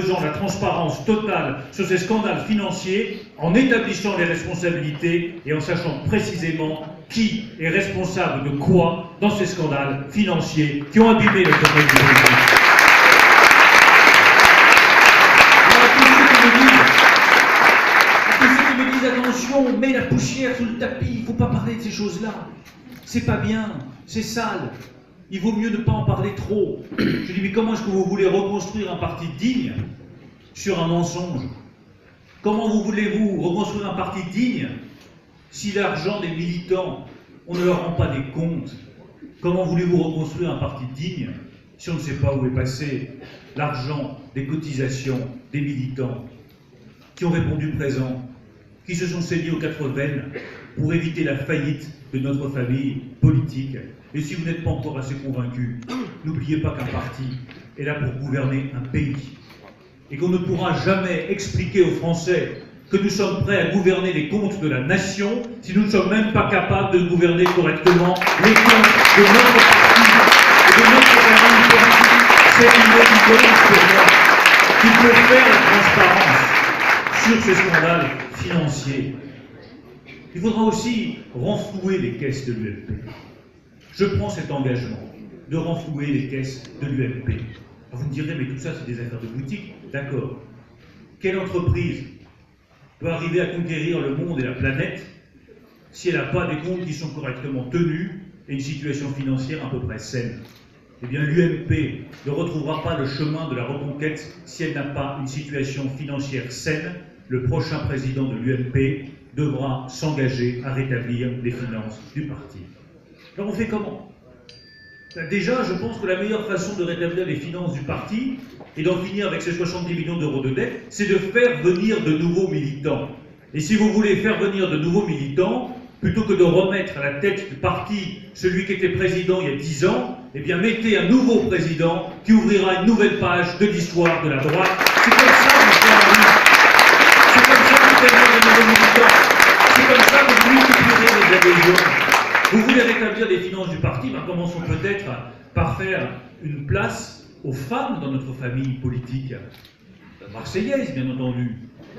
faisant la transparence totale sur ces scandales financiers, en établissant les responsabilités et en sachant précisément qui est responsable de quoi dans ces scandales financiers qui ont abîmé notre pays politique. Tous ceux qui me disent attention, on met la poussière sous le tapis, il ne faut pas parler de ces choses-là. C'est pas bien, c'est sale. Il vaut mieux ne pas en parler trop. Je dis, mais comment est-ce que vous voulez reconstruire un parti digne sur un mensonge? Comment voulez-vous reconstruire un parti digne si l'argent des militants, on ne leur rend pas des comptes? Comment voulez-vous reconstruire un parti digne si on ne sait pas où est passé l'argent des cotisations des militants qui ont répondu présent, qui se sont saisis aux quatre veines pour éviter la faillite de notre famille politique? Et si vous n'êtes pas encore assez convaincu, n'oubliez pas qu'un parti est là pour gouverner un pays. Et qu'on ne pourra jamais expliquer aux Français que nous sommes prêts à gouverner les comptes de la nation si nous ne sommes même pas capables de gouverner correctement les comptes de notre parti et de notre famille politique. C'est une évidence pour moi qu'il faut faire la transparence sur ces scandales financiers. Il faudra aussi renflouer les caisses de l'UMP. Je prends cet engagement de renflouer les caisses de l'UMP. Vous me direz, mais tout ça, c'est des affaires de boutique. D'accord. Quelle entreprise peut arriver à conquérir le monde et la planète si elle n'a pas des comptes qui sont correctement tenus et une situation financière à peu près saine? Eh bien, l'UMP ne retrouvera pas le chemin de la reconquête si elle n'a pas une situation financière saine. Le prochain président de l'UMP devra s'engager à rétablir les finances du parti. Alors on fait comment? Déjà, je pense que la meilleure façon de rétablir les finances du parti et d'en finir avec ces 70 millions d'euros de dette, c'est de faire venir de nouveaux militants. Et si vous voulez faire venir de nouveaux militants, plutôt que de remettre à la tête du parti celui qui était président il y a 10 ans, eh bien mettez un nouveau président qui ouvrira une nouvelle page de l'histoire de la droite. C'est comme ça que vous faites. C'est comme ça que vous faites venir de nouveaux militants. C'est comme ça que vous multiplierez les adhésions. Vous voulez rétablir les finances du parti? Commençons peut-être par faire une place aux femmes dans notre famille politique. Marseillaise, bien entendu,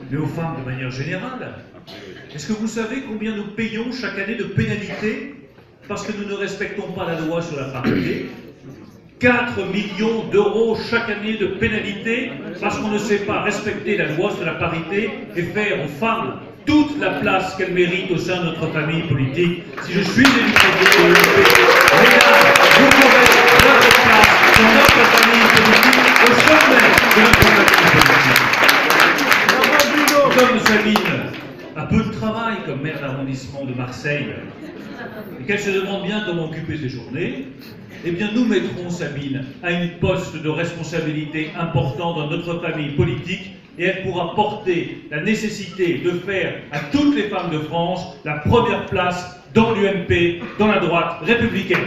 mais aux femmes de manière générale. Est-ce que vous savez combien nous payons chaque année de pénalités parce que nous ne respectons pas la loi sur la parité? 4 millions d'euros chaque année de pénalités parce qu'on ne sait pas respecter la loi sur la parité et faire aux femmes toute la place qu'elle mérite au sein de notre famille politique. Si je suis élu président de l'UMP, mesdames, vous pourrez avoir votre place dans notre famille politique, au sommet de notre famille politique. Comme Sabine a peu de travail comme maire d'arrondissement de Marseille, et qu'elle se demande bien comment occuper ses journées, eh bien nous mettrons Sabine à une poste de responsabilité important dans notre famille politique, et elle pourra porter la nécessité de faire à toutes les femmes de France la première place dans l'UMP, dans la droite républicaine.